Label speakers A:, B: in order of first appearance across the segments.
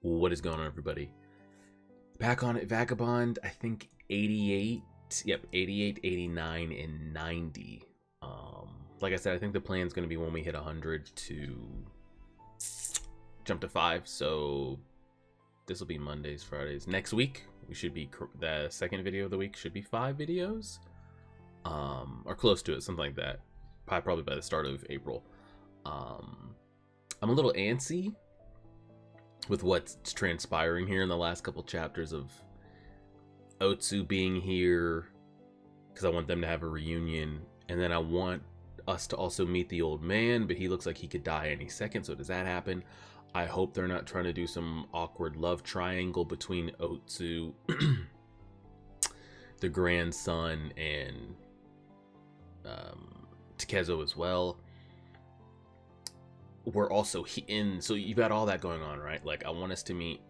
A: What is going on, everybody? Back on it, Vagabond. I think 88. Yep, 88, 89, and 90. Like I said, I think the plan is going to be when we hit 100 to jump to 5. So this will be Mondays, Fridays. Next week, we should be, the second video of the week should be 5 videos. Or close to it, something like that. Probably by the start of April. I'm a little antsy with what's transpiring here in the last couple chapters of Otsu being here, because I want them to have a reunion, and then I want us to also meet the old man, but he looks like he could die any second. So does that happen? I hope they're not trying to do some awkward love triangle between Otsu, the grandson, and Takezo as well. We're also so you've got all that going on, right? Like I want us to meet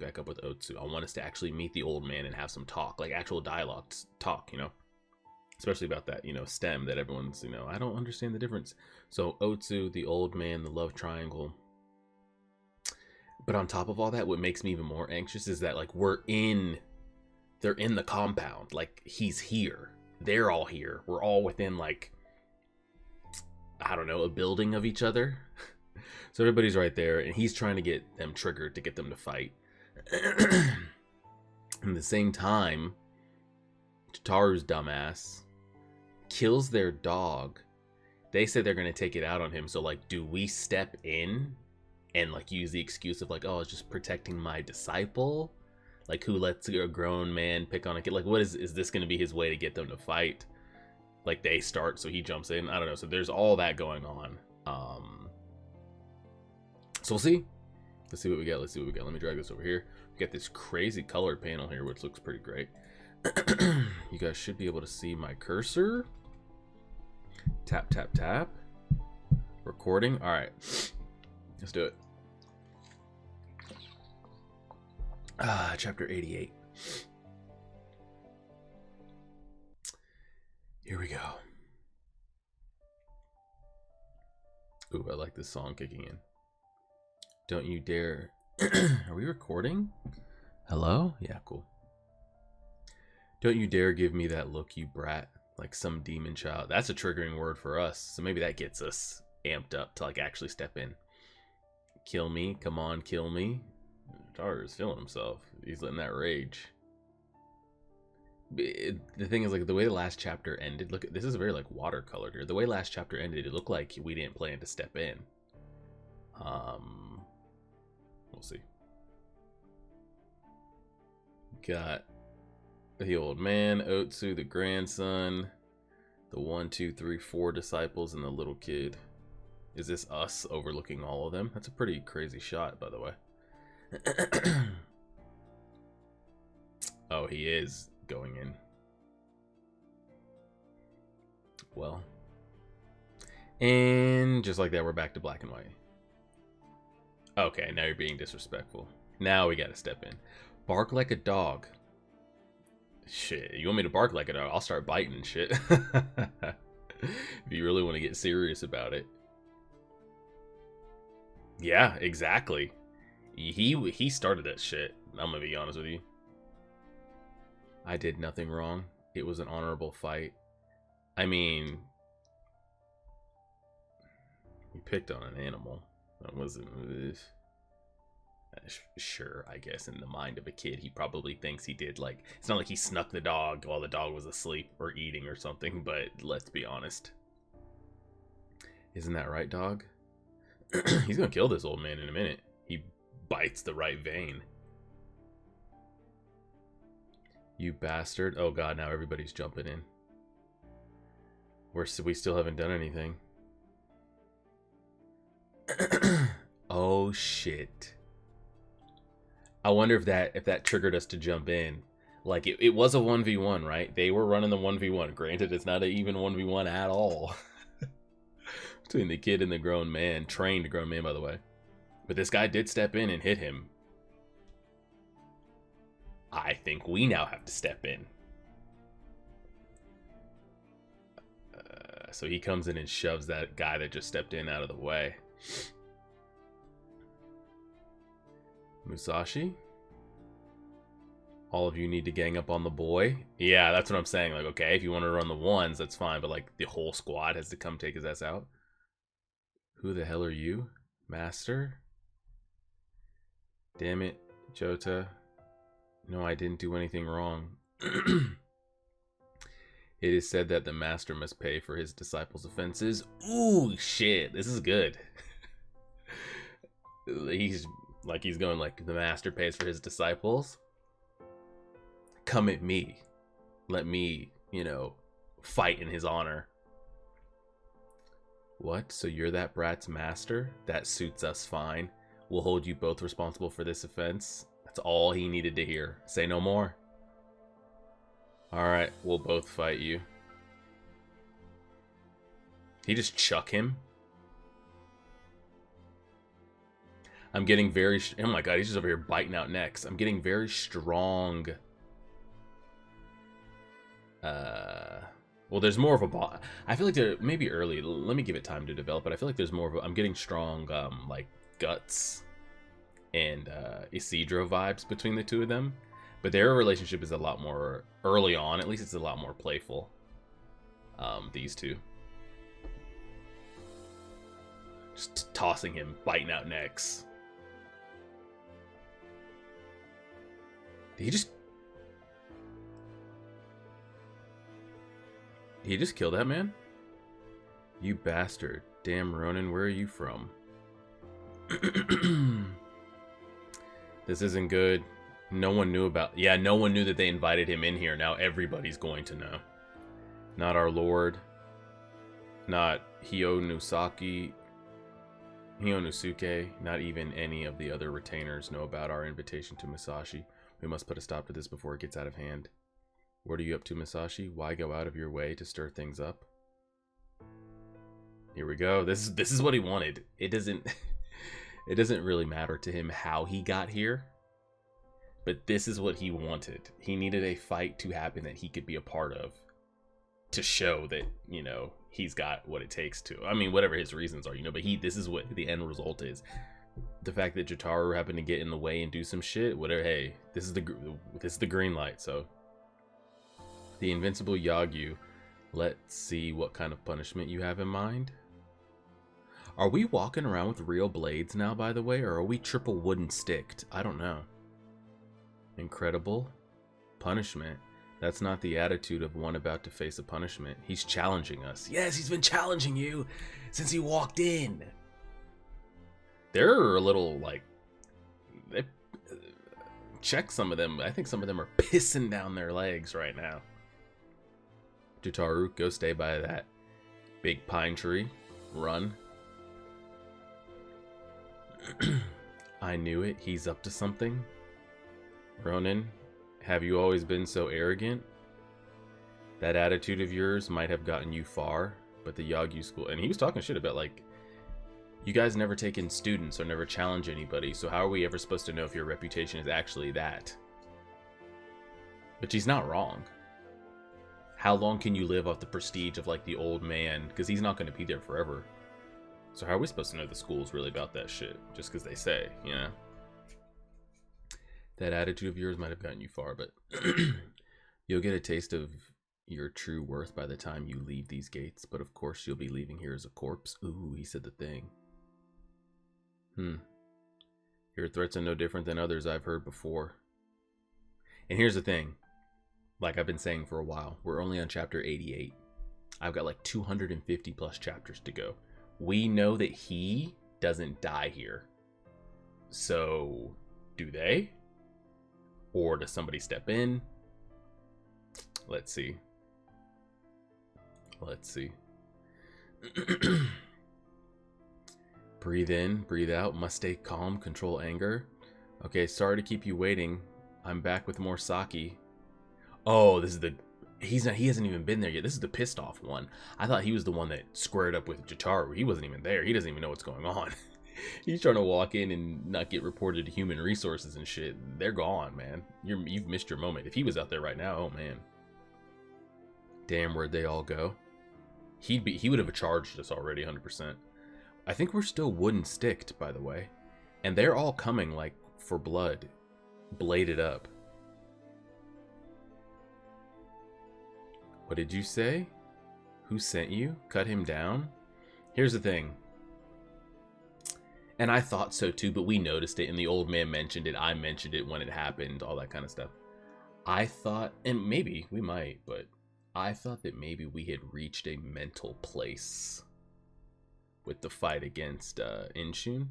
A: back up with Otsu. I want us to actually meet the old man and have some talk, like actual dialogue talk, especially about that, stem that everyone's, I don't understand the difference. So Otsu, the old man, the love triangle. But on top of all that, what makes me even more anxious is that like they're in the compound, like he's here, they're all here, we're all within like, I don't know, a building of each other. So everybody's right there, and he's trying to get them triggered to get them to fight. At the same time, Tataru's dumbass kills their dog. They say they're going to take it out on him. So, like, do we step in and, like, use the excuse of, like, oh, it's just protecting my disciple? Like, who lets a grown man pick on a kid? Like, what is this going to be his way to get them to fight? Like, they start, so he jumps in. I don't know. So there's all that going on. So we'll see. Let's see what we get. Let me drag this over here. We got this crazy colored panel here, which looks pretty great. You guys should be able to see my cursor. Tap, tap, tap. Recording. All right. Let's do it. Chapter 88. Here we go. Ooh, I like this song kicking in. Don't you dare. Are we recording? Hello? Yeah, cool. Don't you dare give me that look, you brat. Like some demon child. That's a triggering word for us. So maybe that gets us amped up to like actually step in. Kill me. Come on, kill me. Tataru is feeling himself. He's letting that rage. The thing is, like, the way the last chapter ended, look, this is very like watercolored here. The way last chapter ended, it looked like we didn't plan to step in. We'll see. Got the old man, Otsu, the grandson, the 1, 2, 3, 4 disciples, and the little kid. Is this us overlooking all of them? That's a pretty crazy shot, by the way. Oh, he is going in. Well, and just like that, we're back to black and white. Okay, now you're being disrespectful. Now we gotta step in. Bark like a dog. Shit, you want me to bark like a dog? I'll start biting and shit. If you really want to get serious about it. Yeah, exactly. He started that shit. I'm gonna be honest with you. I did nothing wrong. It was an honorable fight. I mean, he picked on an animal. That wasn't. Sure, I guess in the mind of a kid, he probably thinks he did. Like, it's not like he snuck the dog while the dog was asleep or eating or something. But let's be honest. Isn't that right, dog? He's gonna kill this old man in a minute. He bites the right vein. You bastard. Oh god, now everybody's jumping in. We still haven't done anything. Oh shit. I wonder if that triggered us to jump in. Like it was a 1v1, right? They were running the 1v1. Granted, it's not an even 1v1 at all. Between the kid and the grown man. Trained grown man, by the way. But this guy did step in and hit him. I think we now have to step in. So he comes in and shoves that guy that just stepped in out of the way. Musashi? All of you need to gang up on the boy? Yeah, that's what I'm saying. Like, okay, if you want to run the ones, that's fine. But, like, the whole squad has to come take his ass out. Who the hell are you? Master? Damn it, Jota. No, I didn't do anything wrong. It is said that the master must pay for his disciples' offenses. Ooh, shit. This is good. He's going like, the master pays for his disciples. Come at me. Let me, fight in his honor. What? So you're that brat's master? That suits us fine. We'll hold you both responsible for this offense. That's all he needed to hear. Say no more. Alright, we'll both fight you. He just chuck him? I'm getting very... Oh my god, he's just over here biting out necks. I'm getting very strong... Well, there's more of a... I feel like they're maybe early. Let me give it time to develop, but I feel like there's more of a... I'm getting strong, like, Guts and Isidro vibes between the two of them. But their relationship is a lot more... Early on, at least it's a lot more playful. These two. Just tossing him, biting out necks. Did he just kill that man? You bastard. Damn, Ronin, where are you from? This isn't good. No one knew about... Yeah, no one knew that they invited him in here. Now everybody's going to know. Not our lord. Not Hyonusuke. Not even any of the other retainers know about our invitation to Musashi. We must put a stop to this before it gets out of hand. What are you up to, Musashi? Why go out of your way to stir things up? Here we go. This is what he wanted. It doesn't really matter to him how he got here. But this is what he wanted. He needed a fight to happen that he could be a part of. To show that, he's got what it takes to. I mean, whatever his reasons are, but this is what the end result is. The fact that Jotaro happened to get in the way and do some shit, whatever, hey, this is the green light, so. The invincible Yagyu. Let's see what kind of punishment you have in mind. Are we walking around with real blades now, by the way, or are we triple wooden sticked? I don't know. Incredible. Punishment. That's not the attitude of one about to face a punishment. He's challenging us. Yes, he's been challenging you since he walked in. They're a little, like... check some of them. I think some of them are pissing down their legs right now. Jotaro, go stay by that big pine tree. Run. I knew it. He's up to something. Ronin, have you always been so arrogant? That attitude of yours might have gotten you far, but the Yagyu school... And he was talking shit about, like, you guys never take in students or never challenge anybody, so how are we ever supposed to know if your reputation is actually that? But she's not wrong. How long can you live off the prestige of, like, the old man? Because he's not going to be there forever. So how are we supposed to know the school's really about that shit? Just because they say, That attitude of yours might have gotten you far, but you'll get a taste of your true worth by the time you leave these gates. But of course, you'll be leaving here as a corpse. Ooh, he said the thing. Your threats are no different than others I've heard before. And here's the thing. Like I've been saying for a while, we're only on chapter 88. I've got like 250 plus chapters to go. We know that he doesn't die here. So, do they? Or does somebody step in? Let's see. Breathe in, breathe out, must stay calm, control anger. Okay, sorry to keep you waiting. I'm back with more sake. Oh, this is the... he hasn't even been there yet. This is the pissed off one. I thought he was the one that squared up with Jotaro. He wasn't even there. He doesn't even know what's going on. He's trying to walk in and not get reported to human resources and shit. They're gone, man. You've missed your moment. If he was out there right now, oh man. Damn, where'd they all go? He would have charged us already, 100%. I think we're still wooden sticked, by the way. And they're all coming, like, for blood, bladed up. What did you say? Who sent you? Cut him down? Here's the thing. And I thought so too, but we noticed it, and the old man mentioned it. I mentioned it when it happened, all that kind of stuff. I thought, and maybe we might, but I thought that maybe we had reached a mental place with the fight against Inshun,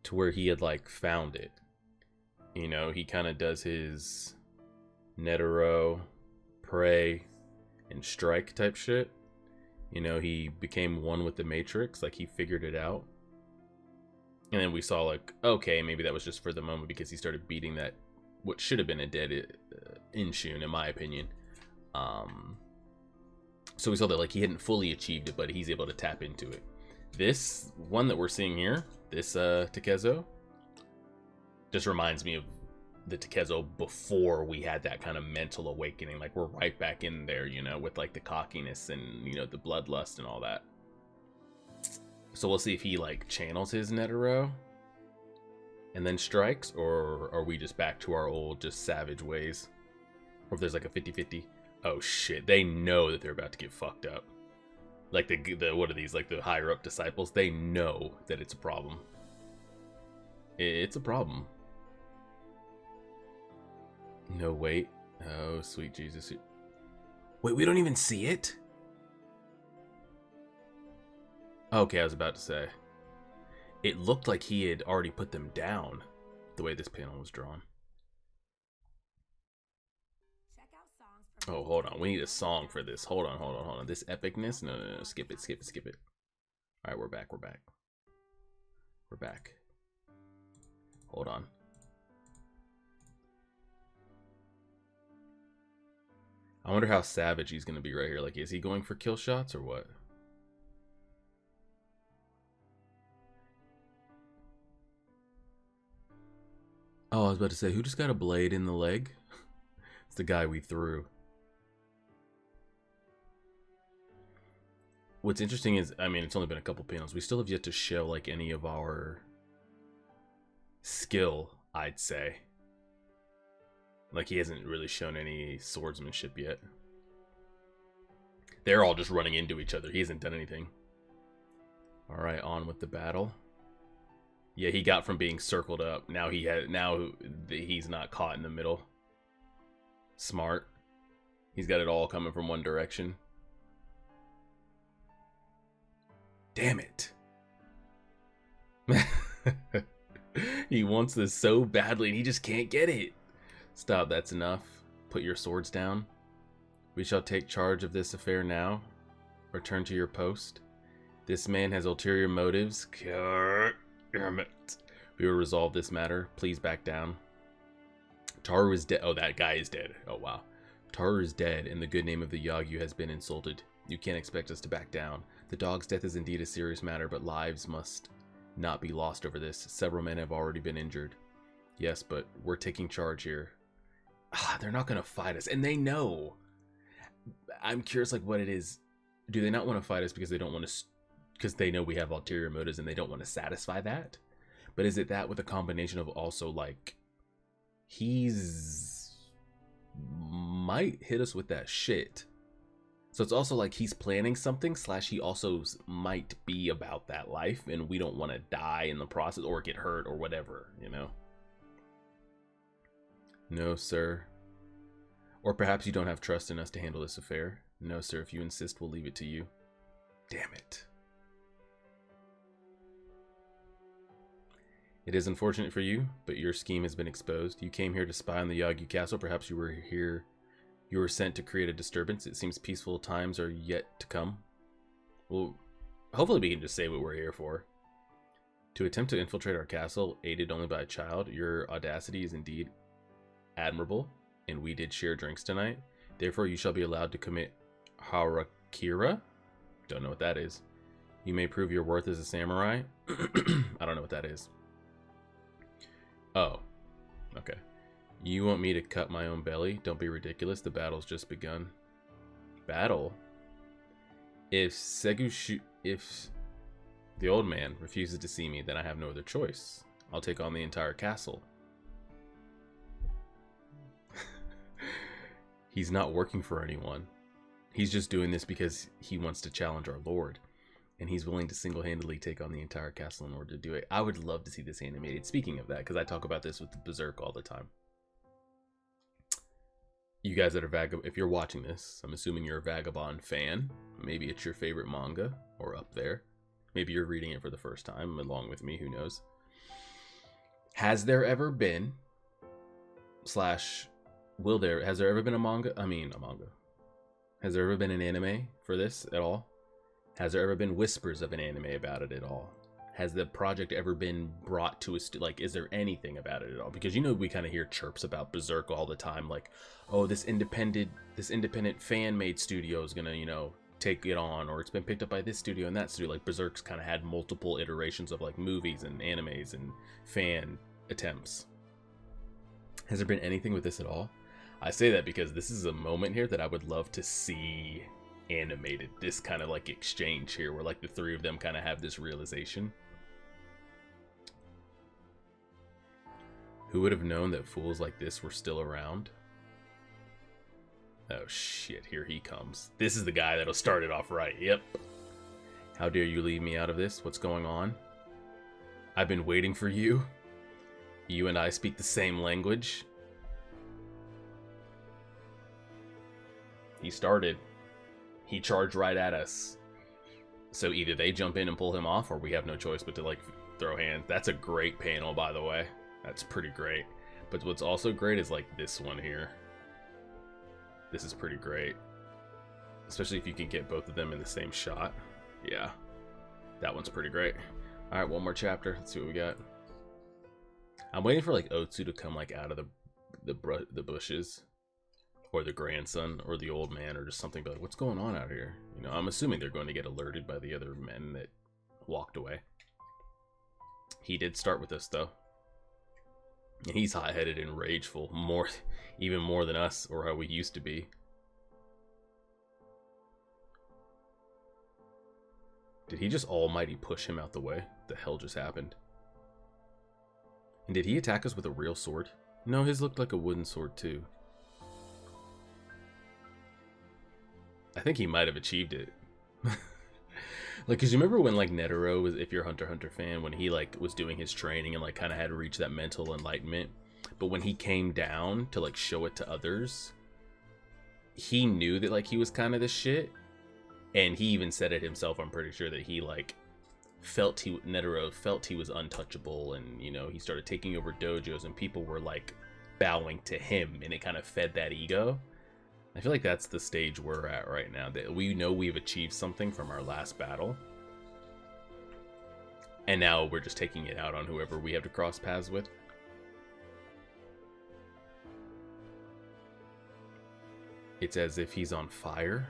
A: to where he had like found it. You know, he kind of does his Netero, pray, and strike type shit. You know, he became one with the Matrix, like he figured it out. And then we saw like, okay, maybe that was just for the moment, because he started beating that, what should have been a dead Inshun, in my opinion. So we saw that like he hadn't fully achieved it, but he's able to tap into it. This one that we're seeing here, this Takezo, just reminds me of the Takezo before we had that kind of mental awakening. Like we're right back in there, you know, with like the cockiness and, you know, the bloodlust and all that. So we'll see if he like channels his Netero and then strikes, or are we just back to our old just savage ways, or if there's like a 50-50. Oh shit, they know that they're about to get fucked up. Like the what are these, like the higher up disciples, they know that it's a problem. It's a problem. No, wait. Oh, sweet Jesus. Wait, we don't even see it? Okay, I was about to say. It looked like he had already put them down, the way this panel was drawn. Oh, hold on. We need a song for this. Hold on. This epicness? No. Skip it. Alright, we're back. We're back. Hold on. I wonder how savage he's going to be right here. Like, is he going for kill shots or what? Oh, I was about to say, who just got a blade in the leg? It's the guy we threw. What's interesting is, I mean, it's only been a couple panels. We still have yet to show, like, any of our skill, I'd say. Like, he hasn't really shown any swordsmanship yet. They're all just running into each other. He hasn't done anything. Alright, on with the battle. Yeah, he got from being circled up. Now he's not caught in the middle. Smart. He's got it all coming from one direction. Damn it. He wants this so badly and he just can't get it. Stop, that's enough. Put your swords down. We shall take charge of this affair now. Return to your post. This man has ulterior motives. We will resolve this matter. Please back down. Taru is dead. Oh, that guy is dead. Oh, wow. Taru is dead, and the good name of the Yagyu has been insulted. You can't expect us to back down. The dog's death is indeed a serious matter, but lives must not be lost over this. Several men have already been injured. Yes, but we're taking charge here. They're not going to fight us, and they know. I'm curious, like, what it is. Do they not want to fight us because they don't want to, because they know we have ulterior motives and they don't want to satisfy that? But is it that with a combination of also, like, he's might hit us with that shit. So it's also like he's planning something, / he also might be about that life, and we don't want to die in the process or get hurt or whatever, you know? No, sir. Or perhaps you don't have trust in us to handle this affair. No, sir, if you insist, we'll leave it to you. Damn it. It is unfortunate for you, but your scheme has been exposed. You came here to spy on the Yagyu castle. Perhaps you were sent to create a disturbance. It seems peaceful times are yet to come. Well, hopefully we can just say what we're here for. To attempt to infiltrate our castle, aided only by a child, your audacity is indeed admirable, and we did share drinks tonight. Therefore, you shall be allowed to commit harakiri. Don't know what that is. You may prove your worth as a samurai. I don't know what that is. Oh, okay. You want me to cut my own belly? Don't be ridiculous. The battle's just begun. Battle? If the old man refuses to see me, then I have no other choice. I'll take on the entire castle. He's not working for anyone. He's just doing this because he wants to challenge our lord. And he's willing to single-handedly take on the entire castle in order to do it. I would love to see this animated. Speaking of that, because I talk about this with the Berserk all the time. You guys that are Vagabond, if you're watching this, I'm assuming you're a Vagabond fan. Maybe it's your favorite manga, or up there. Maybe you're reading it for the first time, along with me, who knows. Has there ever been, has there ever been a manga? Has there ever been an anime for this at all? Has there ever been whispers of an anime about it at all? Has the project ever been brought to us? Like, is there anything about it at all? Because, you know, we kind of hear chirps about Berserk all the time. Like, oh, this independent fan-made studio is gonna, you know, take it on, or it's been picked up by this studio and that studio. Like, Berserk's kind of had multiple iterations of like movies and animes and fan attempts. Has there been anything with this at all? I say that because this is a moment here that I would love to see animated. This kind of like exchange here where like the three of them kind of have this realization. Who would have known that fools like this were still around? Oh shit, here he comes. This is the guy that'll start it off right. Yep. How dare you leave me out of this? What's going on? I've been waiting for you. You and I speak the same language. He started. He charged right at us. So either they jump in and pull him off, or we have no choice but to like throw hands. That's a great panel, by the way. That's pretty great. But what's also great is like this one here. This is pretty great. Especially if you can get both of them in the same shot. Yeah. That one's pretty great. Alright, one more chapter. Let's see what we got. I'm waiting for like Otsu to come like out of the bushes. Or the grandson, or the old man, or just something. But like, what's going on out here? You know, I'm assuming they're going to get alerted by the other men that walked away. He did start with us, though. And he's hot-headed and rageful. Even more than us, or how we used to be. Did he just almighty push him out the way? What the hell just happened? And did he attack us with a real sword? No, his looked like a wooden sword, too. I think he might have achieved it. Like, cause you remember when like Netero was, if you're a Hunter x Hunter fan, when he like was doing his training and like kind of had to reach that mental enlightenment, but when he came down to like show it to others, he knew that like he was kind of the shit, and he even said it himself. I'm pretty sure that he like Netero felt he was untouchable, and you know, he started taking over dojos and people were like bowing to him, and it kind of fed that ego. I feel like that's the stage we're at right now. That we know we've achieved something from our last battle. And now we're just taking it out on whoever we have to cross paths with. It's as if he's on fire.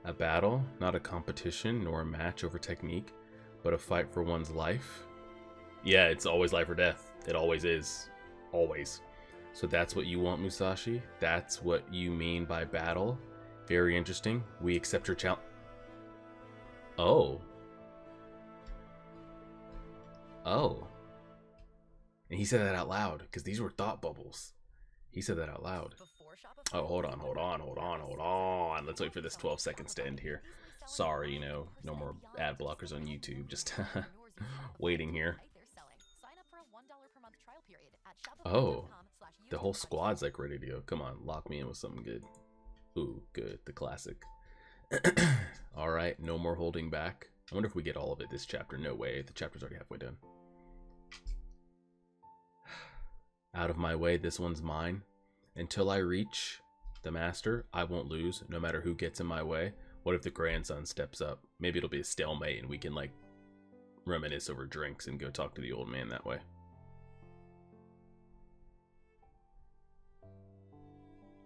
A: A battle, not a competition nor a match over technique, but a fight for one's life. Yeah, it's always life or death. It always is. Always. So that's what you want, Musashi? That's what you mean by battle? Very interesting. We accept your challenge. Oh. Oh. And he said that out loud, because these were thought bubbles. He said that out loud. Oh, hold on. Let's wait for this 12 seconds to end here. Sorry, you know, no more ad blockers on YouTube. Just waiting here. Oh. The whole squad's like ready to go. Come on, lock me in with something good. Ooh, good. The classic. Alright, no more holding back. I wonder if we get all of it this chapter. No way. The chapter's already halfway done. Out of my way, this one's mine. Until I reach the master, I won't lose, no matter who gets in my way. What if the grandson steps up? Maybe it'll be a stalemate and we can like reminisce over drinks and go talk to the old man that way.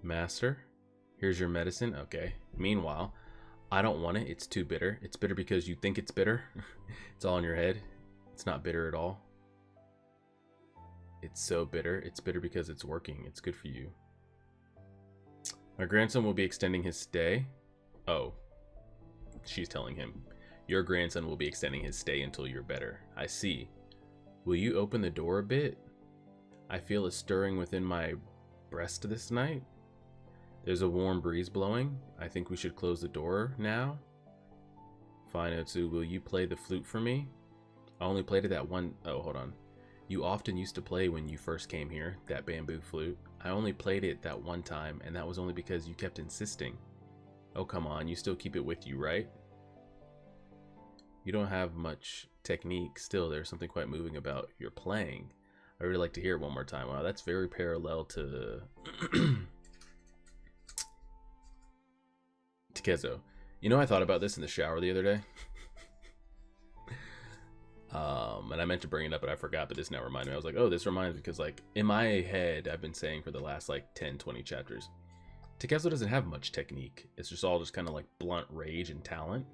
A: Master, here's your medicine. Okay. Meanwhile, I don't want it. It's too bitter. It's bitter because you think it's bitter. It's all in your head. It's not bitter at all. It's so bitter. It's bitter because it's working. It's good for you. My grandson will be extending his stay. Oh. She's telling him. Your grandson will be extending his stay until you're better. I see. Will you open the door a bit? I feel a stirring within my breast this night. There's a warm breeze blowing. I think we should close the door now. Fine, Otsu, will you play the flute for me? I only played it that one... Oh, hold on. You often used to play when you first came here, that bamboo flute. I only played it that one time, and that was only because you kept insisting. Oh, come on, you still keep it with you, right? You don't have much technique. Still, there's something quite moving about your playing. I really like to hear it one more time. Wow, that's very parallel to... Takezo. You know, I thought about this in the shower the other day. And I meant to bring it up, but I forgot, but this now reminded me. I was like, oh, this reminds me, because, like, in my head, I've been saying for the last, like, 10, 20 chapters, Takezo doesn't have much technique. It's just all just kind of, like, blunt rage and talent.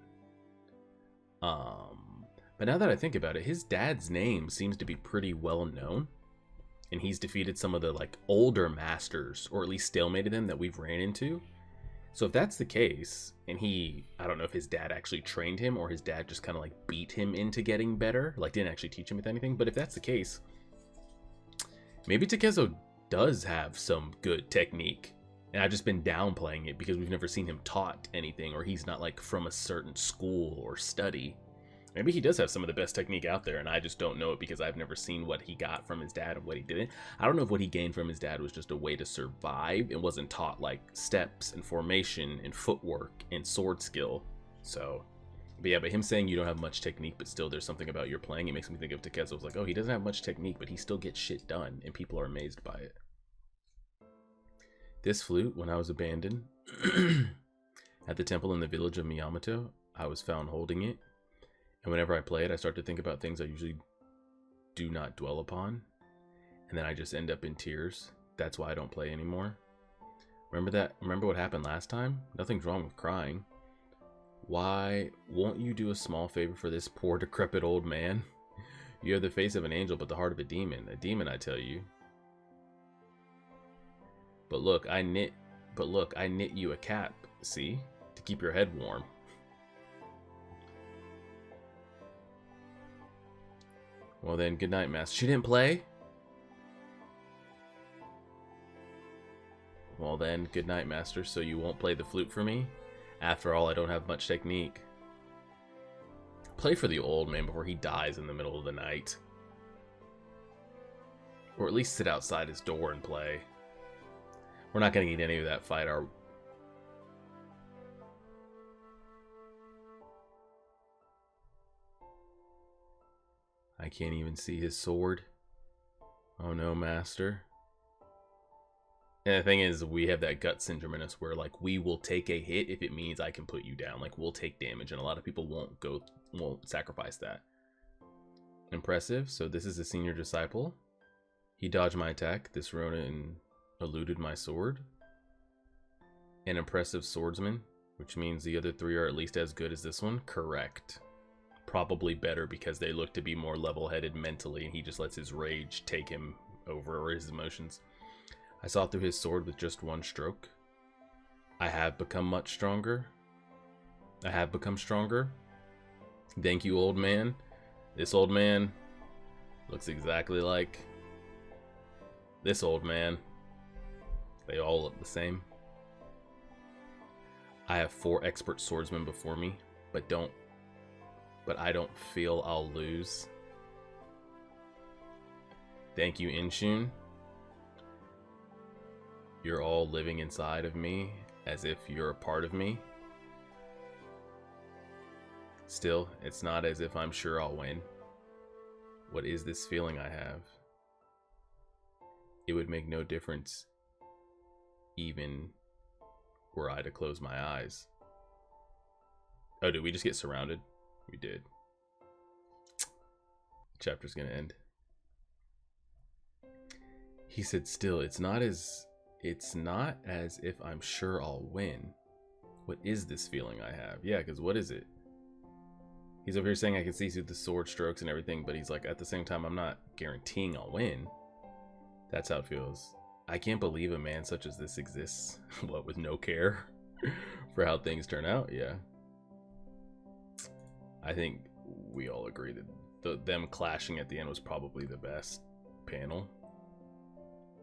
A: But now that I think about it, his dad's name seems to be pretty well known. And he's defeated some of the, like, older masters, or at least stalemated them that we've ran into. So if that's the case, and I don't know if his dad actually trained him, or his dad just kind of like beat him into getting better, like didn't actually teach him with anything, but if that's the case, maybe Takezo does have some good technique, and I've just been downplaying it because we've never seen him taught anything, or he's not like from a certain school or study. Maybe he does have some of the best technique out there, and I just don't know it because I've never seen what he got from his dad and what he didn't. I don't know if what he gained from his dad was just a way to survive and wasn't taught like steps and formation and footwork and sword skill. So, but yeah, but him saying you don't have much technique, but still there's something about your playing, it makes me think of Takezo. It's like, oh, he doesn't have much technique, but he still gets shit done, and people are amazed by it. This flute, when I was abandoned at the temple in the village of Miyamoto, I was found holding it. And whenever I play it, I start to think about things I usually do not dwell upon. And then I just end up in tears. That's why I don't play anymore. Remember that? Remember what happened last time? Nothing's wrong with crying. Why won't you do a small favor for this poor decrepit old man? You have the face of an angel, but the heart of a demon. A demon, I tell you. But look, I knit you a cap, see? To keep your head warm. Well then, good night, Master. She didn't play? Well then, good night, Master. So you won't play the flute for me? After all, I don't have much technique. Play for the old man before he dies in the middle of the night. Or at least sit outside his door and play. We're not gonna get any of that fight, are we? I can't even see his sword. Oh no, Master. And the thing is, we have that gut syndrome in us where, like, we will take a hit if it means I can put you down. Like, we'll take damage, and a lot of people won't sacrifice that. Impressive. So this is a senior disciple. He dodged my attack. This Ronin eluded my sword. An impressive swordsman, which means the other three are at least as good as this one. Correct. Probably better because they look to be more level-headed mentally, and he just lets his rage take him over, or his emotions. I saw through his sword with just one stroke. I have become much stronger. I have become stronger. Thank you, old man. This old man looks exactly like this old man. They all look the same. I have 4 expert swordsmen before me, but I don't feel I'll lose. Thank you, Inshun. You're all living inside of me as if you're a part of me. Still, it's not as if I'm sure I'll win. What is this feeling I have? It would make no difference even were I to close my eyes. Oh, did we just get surrounded? We did. Chapter's gonna end. He said, still, it's not as if I'm sure I'll win. What is this feeling I have? Yeah, because what is it? He's over here saying I can see through the sword strokes and everything, but he's like, at the same time, I'm not guaranteeing I'll win. That's how it feels. I can't believe a man such as this exists. What, with no care for how things turn out? Yeah. I think we all agree that them clashing at the end was probably the best panel.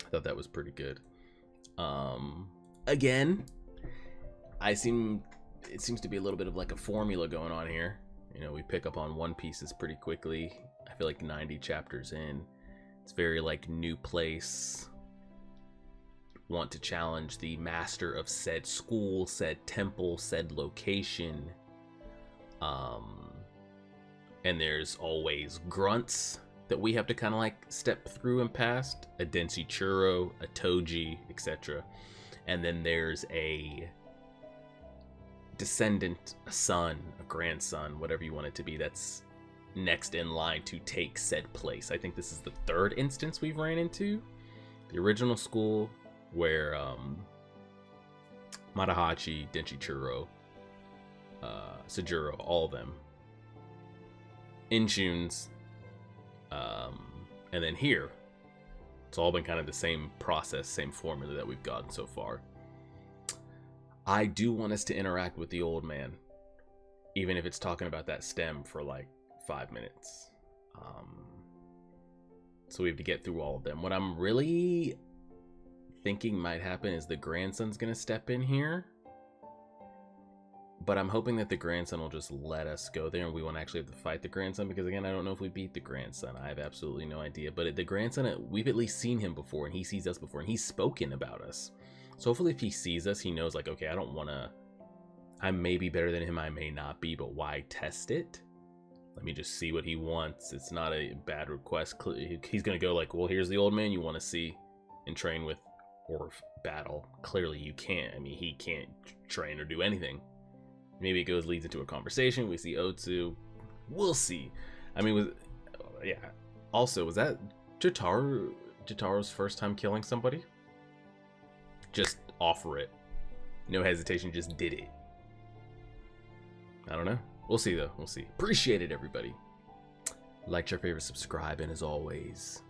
A: I thought that was pretty good. Again, it seems to be a little bit of like a formula going on here. You know, we pick up on One Pieces pretty quickly. I feel like 90 chapters in, it's very like new place. Want to challenge the master of said school, said temple, said location. And there's always grunts that we have to kind of like step through and past. A Densichurro, a Toji, etc. And then there's a descendant, a son, a grandson, whatever you want it to be, that's next in line to take said place. I think this is the third instance we've ran into. The original school where Matahachi, Densichurro, Sajuro, all of them. Inchuns, and then here, it's all been kind of the same process, same formula that we've gotten so far. I do want us to interact with the old man, even if it's talking about that stem for like 5 minutes. So we have to get through all of them. What I'm really thinking might happen is the grandson's gonna step in here. But I'm hoping that the grandson will just let us go there and we won't actually have to fight the grandson, because again, I don't know if we beat the grandson. I have absolutely no idea. But the grandson, we've at least seen him before, and he sees us before, and he's spoken about us. So hopefully if he sees us, he knows like, okay, I may be better than him, I may not be, but why test it? Let me just see what he wants. It's not a bad request. He's gonna go like, well, here's the old man you want to see and train with or battle. Clearly you can't. I mean, he can't train or do anything. Maybe it leads into a conversation. We see Otsu. We'll see. I mean, yeah. Also, was that Jitaro's first time killing somebody? Just offer it. No hesitation, just did it. I don't know. We'll see, though. We'll see. Appreciate it, everybody. Like, share, favorite, subscribe, and as always,